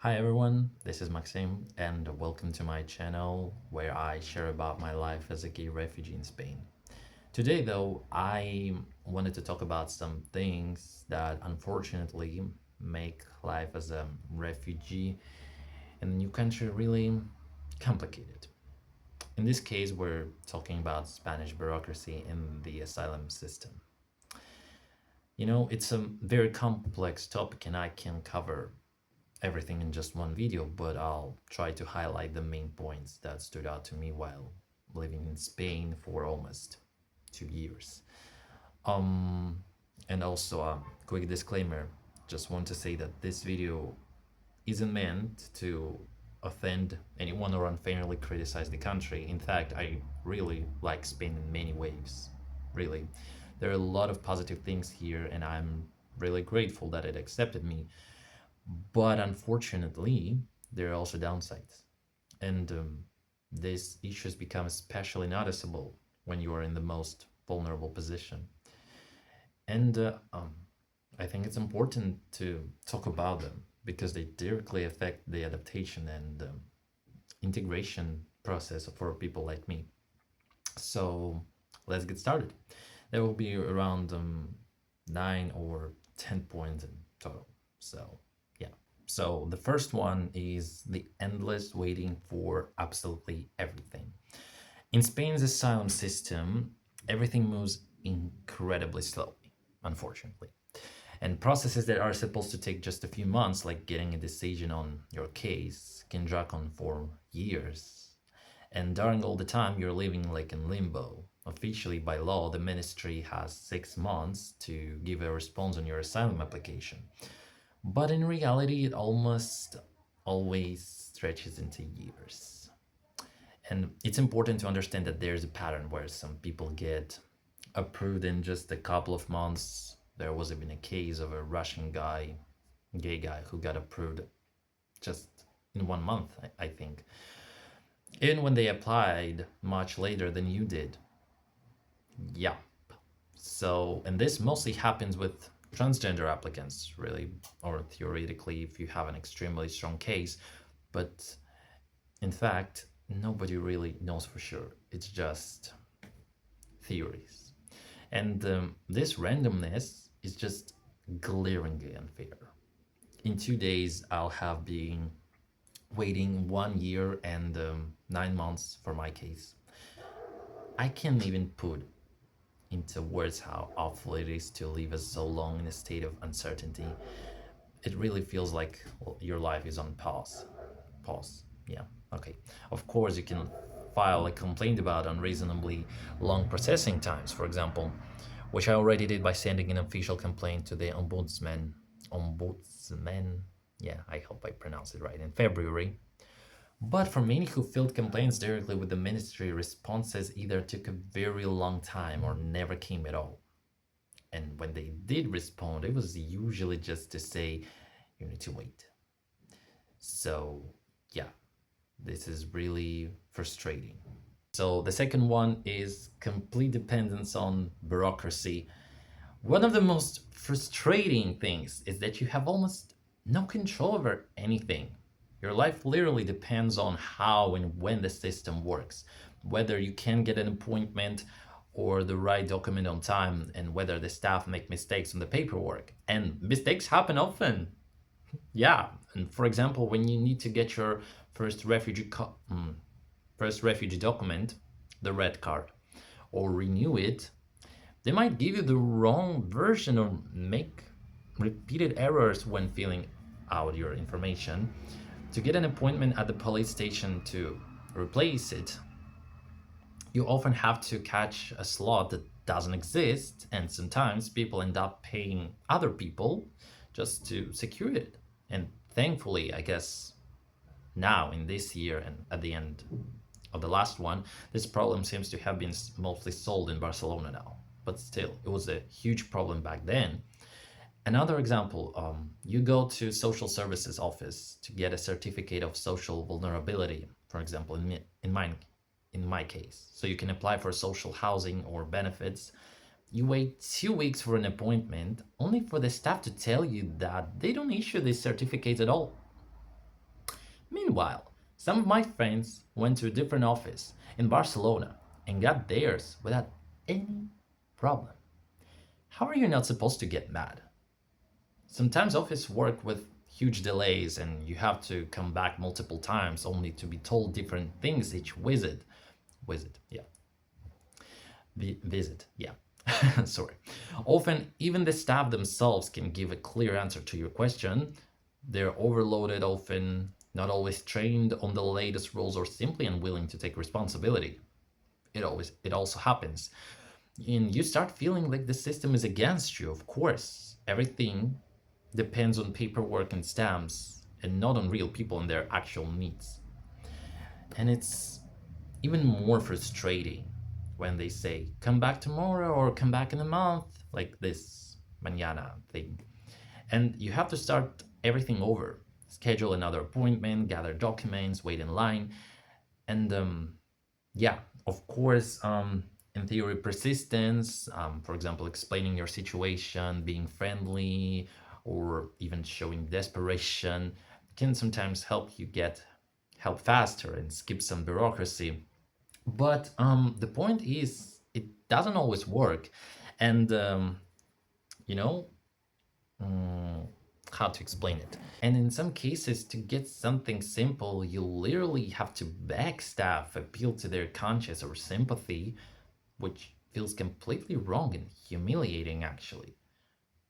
Hi everyone, this is Maxim and welcome to my channel where I share about my life as a gay refugee in Spain. Today though, I wanted to talk about some things that unfortunately make life as a refugee in a new country really complicated. In this case, we're talking about Spanish bureaucracy in the asylum system. It's a very complex topic and I can cover everything in just one video, but I'll try to highlight the main points that stood out to me while living in Spain for almost 2 years. Um, and also a quick disclaimer, just want to say that this video isn't meant to offend anyone or unfairly criticize the country. In fact, I really like Spain in many ways. Really. There are a lot of positive things here, and I'm really grateful that it accepted me. But unfortunately, there are also downsides. And these issues become especially noticeable when you are in the most vulnerable position. And I think it's important to talk about them because they directly affect the adaptation and integration process for people like me. So let's get started. There will be around 9 or 10 points in total. So yeah. So the first one is the endless waiting for absolutely everything. In Spain's asylum system, everything moves incredibly slowly, unfortunately. And processes that are supposed to take just a few months, like getting a decision on your case, can drag on for years. And during all the time, you're living like in limbo. Officially, by law, the ministry has 6 months to give a response on your asylum application. But in reality, it almost always stretches into years. And it's important to understand that there's a pattern where some people get approved in just a couple of months. There was even a case of a Russian guy, gay guy, who got approved just in 1 month, I think. Even when they applied much later than you did. Yeah. So, and this mostly happens with transgender applicants, really, or theoretically, if you have an extremely strong case. But in fact, nobody really knows for sure. It's just theories. And this randomness is just glaringly unfair. In 2 days, I'll have been waiting 1 year and 9 months for my case. I can't even put into words how awful it is to live us so long in a state of uncertainty. It really feels like your life is on pause. Pause. Yeah. Okay. Of course, you can file a complaint about unreasonably long processing times, for example, which I already did by sending an official complaint to the ombudsman. Ombudsman. Yeah, I hope I pronounced it right. In February. But for many who filed complaints directly with the ministry, responses either took a very long time or never came at all. And when they did respond, it was usually just to say, you need to wait. So, yeah, this is really frustrating. So, the second one is complete dependence on bureaucracy. One of the most frustrating things is that you have almost no control over anything. Your life literally depends on how and when the system works, whether you can get an appointment or the right document on time, and whether the staff make mistakes on the paperwork. And mistakes happen often. Yeah, and for example, when you need to get your first refugee document, the red card, or renew it, they might give you the wrong version or make repeated errors when filling out your information. To get an appointment at the police station to replace it, you often have to catch a slot that doesn't exist, and sometimes people end up paying other people just to secure it. And thankfully, I guess now in this year and at the end of the last one, this problem seems to have been mostly solved in Barcelona now. But still, it was a huge problem back then. Another example, you go to social services office to get a certificate of social vulnerability, for example, in my case. So you can apply for social housing or benefits. You wait 2 weeks for an appointment, only for the staff to tell you that they don't issue these certificates at all. Meanwhile, some of my friends went to a different office in Barcelona and got theirs without any problem. How are you not supposed to get mad? Sometimes office work with huge delays and you have to come back multiple times only to be told different things each visit. Yeah. Visit, yeah. Sorry. Often, even the staff themselves can give a clear answer to your question. They're overloaded, often not always trained on the latest rules, or simply unwilling to take responsibility. It also happens. And you start feeling like the system is against you, of course. Everything depends on paperwork and stamps, and not on real people and their actual needs. And it's even more frustrating when they say, come back tomorrow or come back in a month, like this mañana thing. And you have to start everything over, schedule another appointment, gather documents, wait in line. And yeah, of course, in theory, persistence, for example, explaining your situation, being friendly, or even showing desperation can sometimes help you get help faster and skip some bureaucracy. But the point is, it doesn't always work. And, you know, mm, how to explain it. And in some cases, to get something simple, you literally have to beg staff, appeal to their conscience or sympathy, which feels completely wrong and humiliating, actually.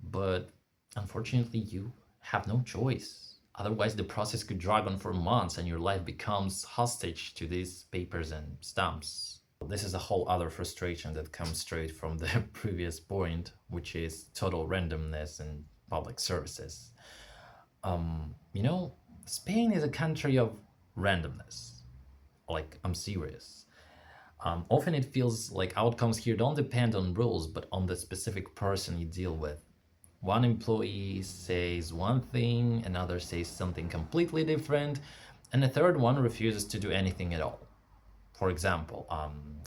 But unfortunately, you have no choice. Otherwise, the process could drag on for months and your life becomes hostage to these papers and stamps. This is a whole other frustration that comes straight from the previous point, which is total randomness in public services. You know, Spain is a country of randomness. Like, I'm serious. Often it feels like outcomes here don't depend on rules, but on the specific person you deal with. One employee says one thing, another says something completely different, and a third one refuses to do anything at all. For example,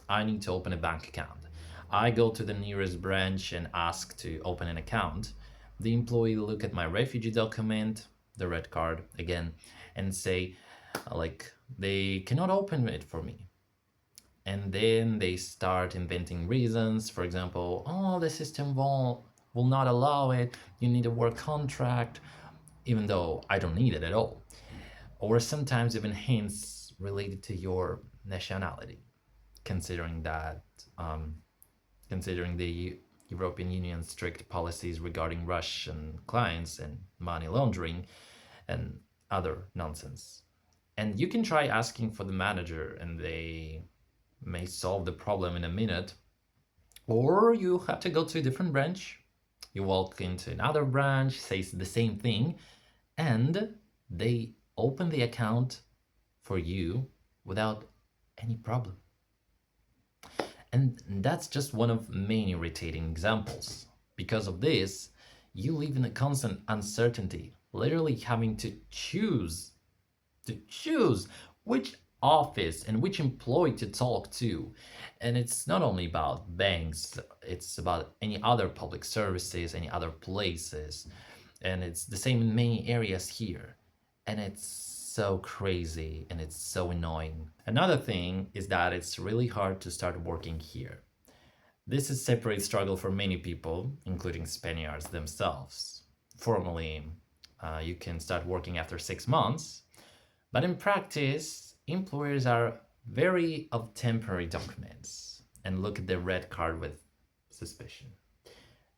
I need to open a bank account. I go to the nearest branch and ask to open an account. The employee look at my refugee document, the red card again, and say, like, they cannot open it for me. And then they start inventing reasons. For example, oh, the system will not allow it. You need a work contract, even though I don't need it at all. Or sometimes even hints related to your nationality, considering that, considering the European Union's strict policies regarding Russian clients and money laundering and other nonsense. And you can try asking for the manager, and they may solve the problem in a minute. Or you have to go to a different branch. You walk into another branch, says the same thing, and they open the account for you without any problem. And that's just one of many irritating examples. Because of this, you live in a constant uncertainty, literally having to choose which office and which employee to talk to. And it's not only about banks, it's about any other public services, any other places. And it's the same in many areas here. And it's so crazy and it's so annoying. Another thing is that it's really hard to start working here. This is a separate struggle for many people, including Spaniards themselves. Formally, you can start working after 6 months, but in practice, employers are very of temporary documents and look at the red card with suspicion.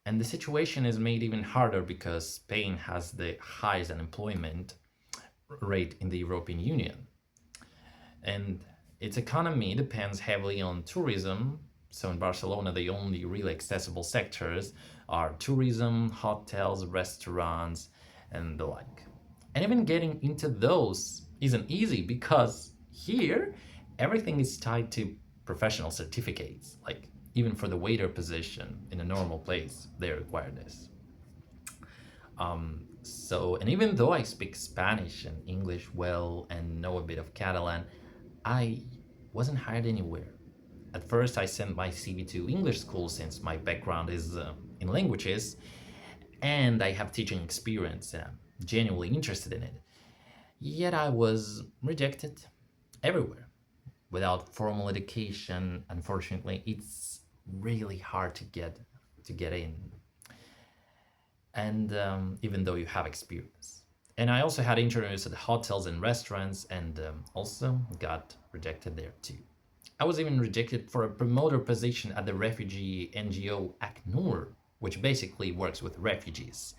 And the situation is made even harder because Spain has the highest unemployment rate in the European Union. And its economy depends heavily on tourism. So in Barcelona, the only really accessible sectors are tourism, hotels, restaurants, and the like. And even getting into those isn't easy because here everything is tied to professional certificates. Like even for the waiter position in a normal place, they require this. And even though I speak Spanish and English well and know a bit of Catalan, I wasn't hired anywhere. At first, I sent my CV to English school since my background is in languages and I have teaching experience and I'm genuinely interested in it. Yet I was rejected everywhere. Without formal education, unfortunately, it's really hard to get in, and even though you have experience. And I also had interviews at hotels and restaurants, and also got rejected there too. I was even rejected for a promoter position at the refugee NGO ACNUR, which basically works with refugees.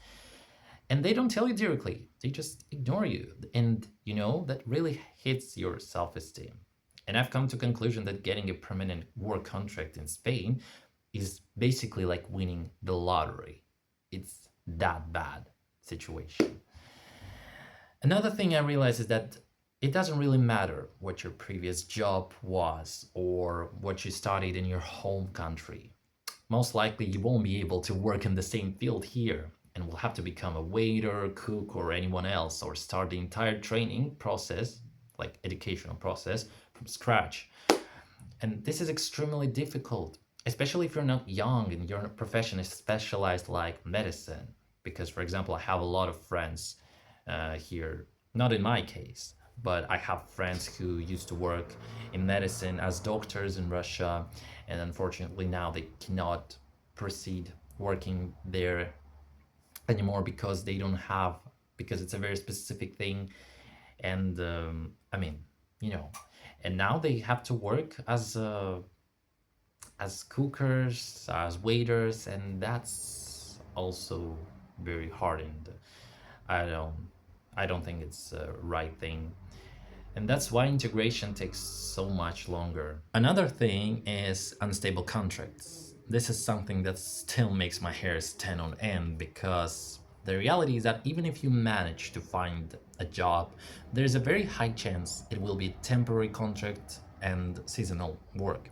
And they don't tell you directly, they just ignore you. And that really hits your self-esteem. And I've come to conclusion that getting a permanent work contract in Spain is basically like winning the lottery. It's that bad situation. Another thing I realized is that it doesn't really matter what your previous job was or what you studied in your home country. Most likely you won't be able to work in the same field here and will have to become a waiter, cook, or anyone else, or start the entire training process, like educational process, from scratch. And this is extremely difficult, especially if you're not young and your profession is specialized like medicine. Because, for example, I have a lot of friends here, not in my case, but I have friends who used to work in medicine as doctors in Russia, and unfortunately now they cannot proceed working there anymore because they don't have, because it's a very specific thing. And I mean, you know, and now they have to work as cookers, as waiters, and that's also very hard. And I don't, I don't think it's a right thing. And that's why integration takes so much longer. Another thing is unstable contracts. This is something that still makes my hair stand on end because the reality is that even if you manage to find a job, there's a very high chance it will be a temporary contract and seasonal work.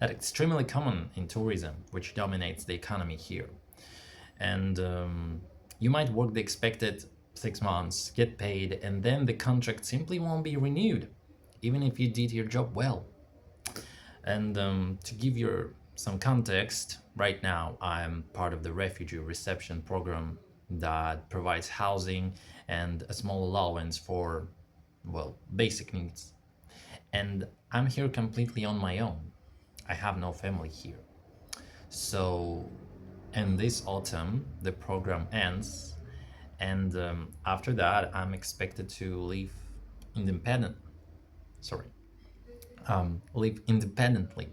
That's extremely common in tourism, which dominates the economy here. And you might work the expected 6 months, get paid, and then the contract simply won't be renewed, even if you did your job well. And to give you some context, right now I'm part of the refugee reception program that provides housing and a small allowance for, well, basic needs. And I'm here completely on my own. I have no family here. So, and this autumn, the program ends, and after that, I'm expected to live independent. Sorry, live independently.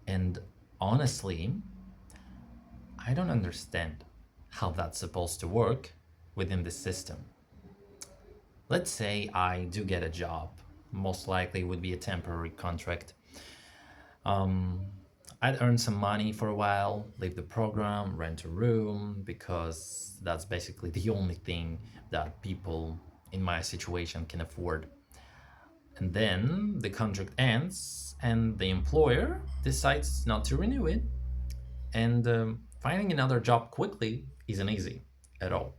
And honestly, I don't understand how that's supposed to work within the system. Let's say I do get a job, most likely would be a temporary contract. I'd earn some money for a while, leave the program, rent a room, because that's basically the only thing that people in my situation can afford. And then the contract ends, and the employer decides not to renew it. And finding another job quickly isn't easy at all.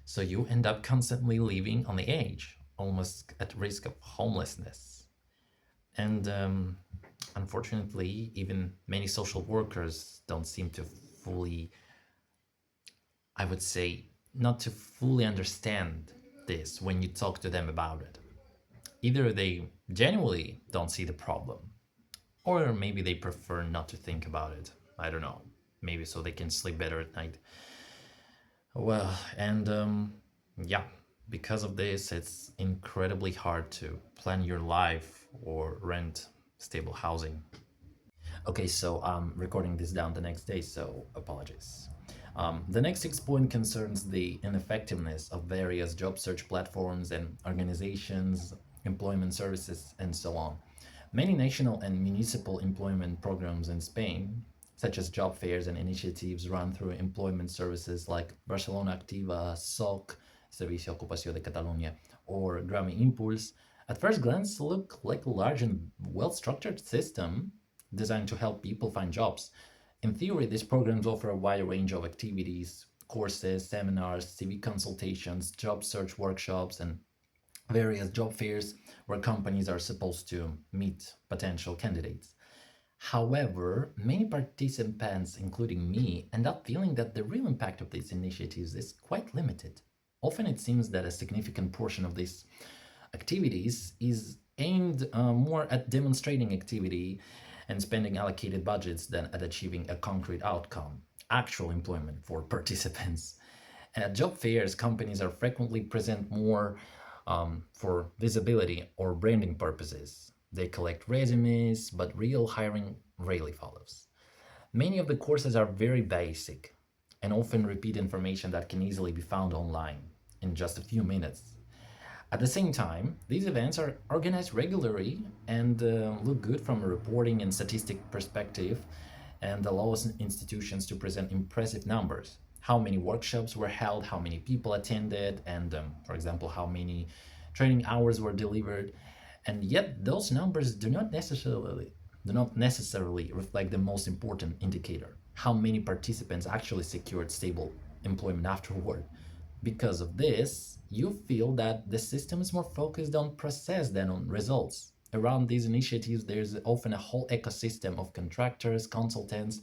So you end up constantly living on the edge, almost at risk of homelessness. And unfortunately, even many social workers don't seem to fully, I would say, not to fully understand this when you talk to them about it. Either they genuinely don't see the problem, or maybe they prefer not to think about it. I don't know. Maybe so they can sleep better at night. Well, and yeah, because of this, it's incredibly hard to plan your life or rent stable housing. Okay, so I'm recording this down the next day, so apologies. The next 6 point concerns the ineffectiveness of various job search platforms and organizations, employment services, and so on. Many national and municipal employment programs in Spain, such as job fairs and initiatives run through employment services like Barcelona Activa, SOC, Servicio Ocupació de Catalunya, or Grammy Impulse, at first glance look like a large and well-structured system designed to help people find jobs. In theory, these programs offer a wide range of activities, courses, seminars, CV consultations, job search workshops, and various job fairs where companies are supposed to meet potential candidates. However, many participants, including me, end up feeling that the real impact of these initiatives is quite limited. Often it seems that a significant portion of this activities is aimed more at demonstrating activity and spending allocated budgets than at achieving a concrete outcome, actual employment for participants. At job fairs, companies are frequently present more for visibility or branding purposes. They collect resumes, but real hiring rarely follows. Many of the courses are very basic and often repeat information that can easily be found online in just a few minutes. At the same time, these events are organized regularly and look good from a reporting and statistic perspective and allows institutions to present impressive numbers. How many workshops were held, how many people attended, and for example, how many training hours were delivered. And yet those numbers do not necessarily reflect the most important indicator, how many participants actually secured stable employment afterward. Because of this, you feel that the system is more focused on process than on results. Around these initiatives, there's often a whole ecosystem of contractors, consultants,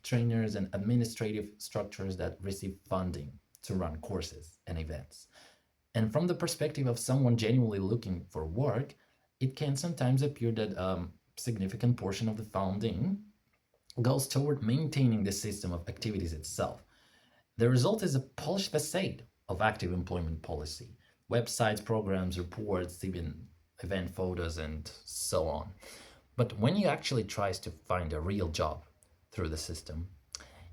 trainers, and administrative structures that receive funding to run courses and events. And from the perspective of someone genuinely looking for work, it can sometimes appear that a significant portion of the funding goes toward maintaining the system of activities itself. The result is a polished facade of active employment policy, websites, programs, reports, even event photos, and so on. But when you actually try to find a real job through the system,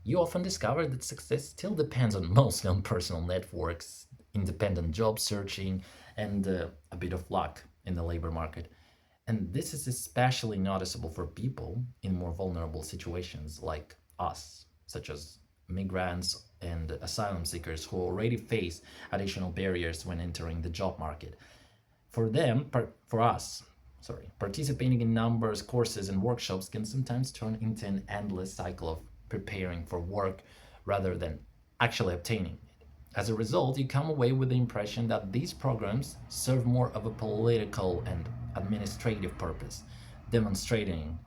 you often discover that success still depends on mostly on personal networks, independent job searching, and a bit of luck in the labor market. And this is especially noticeable for people in more vulnerable situations like us, such as migrants and asylum seekers who already face additional barriers when entering the job market. For us, participating in numbers, courses, and workshops can sometimes turn into an endless cycle of preparing for work rather than actually obtaining it. As a result, you come away with the impression that these programs serve more of a political and administrative purpose, demonstrating,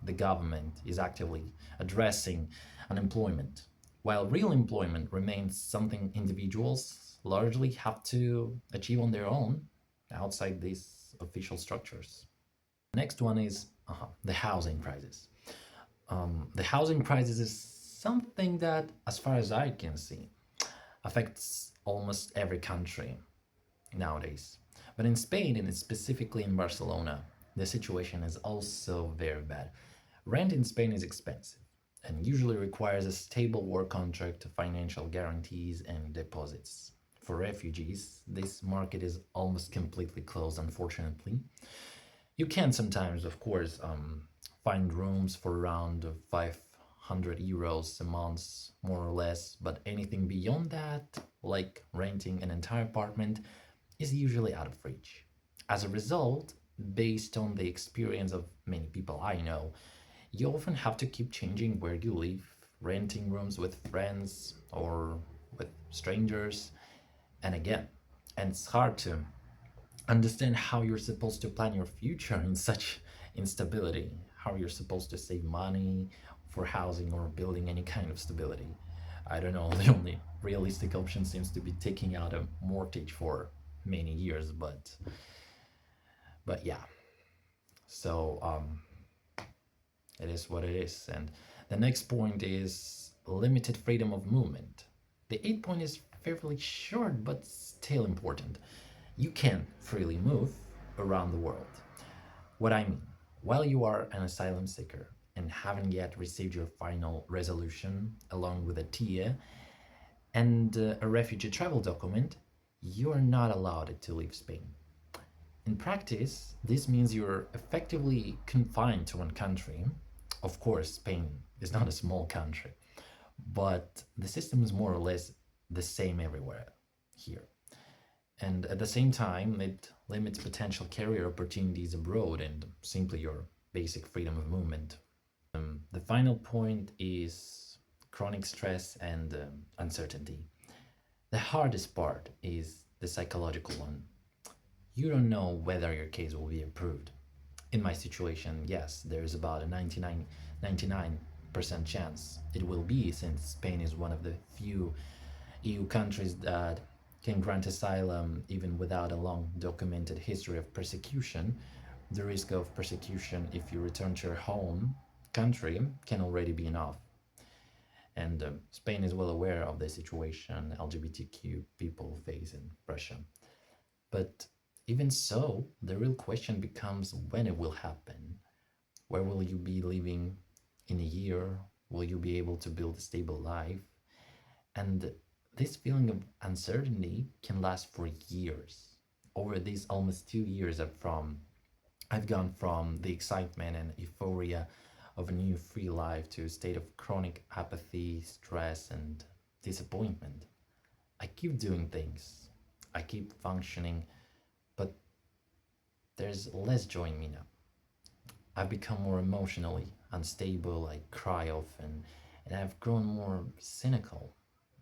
the government is actively addressing unemployment, while real employment remains something individuals largely have to achieve on their own outside these official structures. Next one is the housing crisis. The housing crisis is something that, as far as I can see, affects almost every country nowadays. But in Spain, and specifically in Barcelona, the situation is also very bad. Rent in Spain is expensive and usually requires a stable work contract, financial guarantees, and deposits. For refugees, this market is almost completely closed, unfortunately. You can sometimes, of course, find rooms for around 500 euros a month, more or less, but anything beyond that, like renting an entire apartment, is usually out of reach. As a result, based on the experience of many people I know, you often have to keep changing where you live, renting rooms with friends or with strangers, and again. And it's hard to understand how you're supposed to plan your future in such instability, how you're supposed to save money for housing or building any kind of stability. I don't know, the only realistic option seems to be taking out a mortgage for many years, but yeah. So it is what it is. And the next point is limited freedom of movement. The eighth point is fairly short but still important. You can freely move around the world. What I mean, while you are an asylum seeker and haven't yet received your final resolution along with a TIA and a refugee travel document, you are not allowed to leave Spain. In practice, this means you're effectively confined to one country. Of course, Spain is not a small country, but the system is more or less the same everywhere here. And at the same time, it limits potential career opportunities abroad and simply your basic freedom of movement. The final point is chronic stress and uncertainty. The hardest part is the psychological one. You don't know whether your case will be approved. In my situation, yes, there is about a 99% chance it will be, since Spain is one of the few EU countries that can grant asylum even without a long documented history of persecution. The risk of persecution if you return to your home country can already be enough. And Spain is well aware of the situation LGBTQ people face in Russia. But even so, the real question becomes when it will happen. Where will you be living in a year? Will you be able to build a stable life? And this feeling of uncertainty can last for years. Over these almost 2 years I've gone from the excitement and euphoria of a new free life to a state of chronic apathy, stress, and disappointment. I keep doing things, I keep functioning, but there's less joy in me now. I've become more emotionally unstable, I cry often, and I've grown more cynical.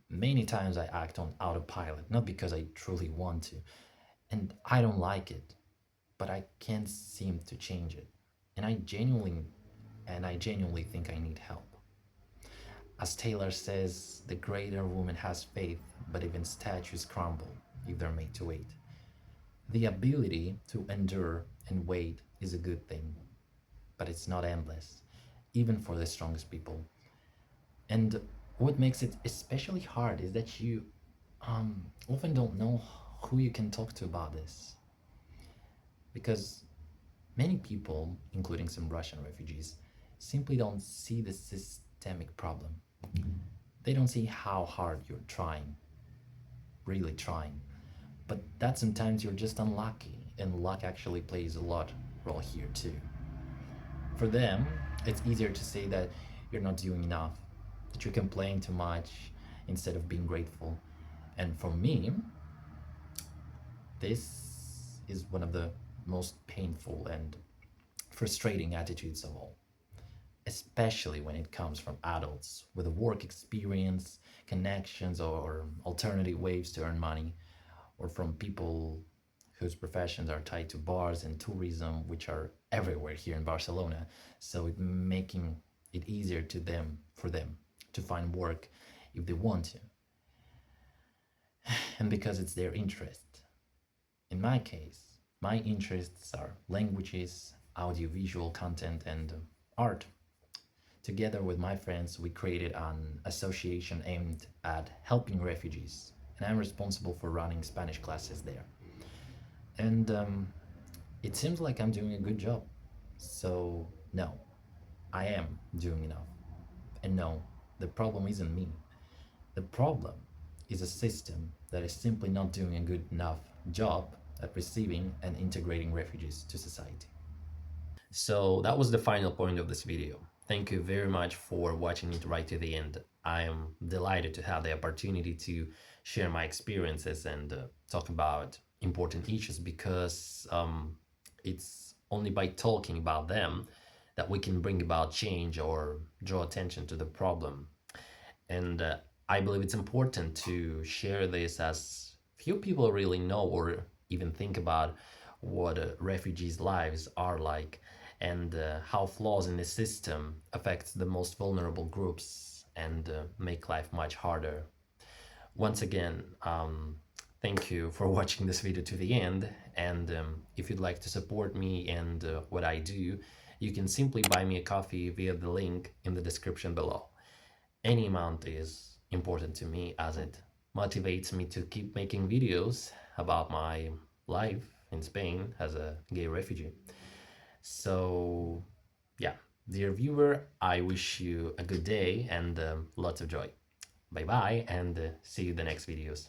Many times I act on autopilot, not because I truly want to, and I don't like it, but I can't seem to change it. And I genuinely think I need help. As Taylor says, the greater woman has faith, but even statues crumble if they're made to wait. The ability to endure and wait is a good thing, but it's not endless, even for the strongest people. And what makes it especially hard is that you often don't know who you can talk to about this. Because many people, including some Russian refugees, simply don't see the systemic problem. They don't see how hard you're trying, really trying. But that sometimes you're just unlucky, and luck actually plays a lot role here too. For them, it's easier to say that you're not doing enough, that you complain too much instead of being grateful. And for me, this is one of the most painful and frustrating attitudes of all, especially when it comes from adults with a work experience, connections, or alternative ways to earn money, or from people whose professions are tied to bars and tourism, which are everywhere here in Barcelona. So it making it easier to them for them to find work if they want to, and because it's their interest. In my case, my interests are languages, audiovisual content, and art. Together with my friends, we created an association aimed at helping refugees, and I'm responsible for running Spanish classes there. And it seems like I'm doing a good job. So, no, I am doing enough. And no, the problem isn't me. The problem is a system that is simply not doing a good enough job at receiving and integrating refugees to society. So that was the final point of this video. Thank you very much for watching it right to the end. I am delighted to have the opportunity to share my experiences and talk about important issues because it's only by talking about them that we can bring about change or draw attention to the problem. And I believe it's important to share this as few people really know or even think about what refugees' lives are like and how flaws in the system affect the most vulnerable groups and make life much harder. Once again, thank you for watching this video to the end. And if you'd like to support me and what I do, you can simply buy me a coffee via the link in the description below. Any amount is important to me as it motivates me to keep making videos about my life in Spain as a gay refugee. So, yeah, dear viewer, I wish you a good day and lots of joy. Bye bye, and see you in the next videos.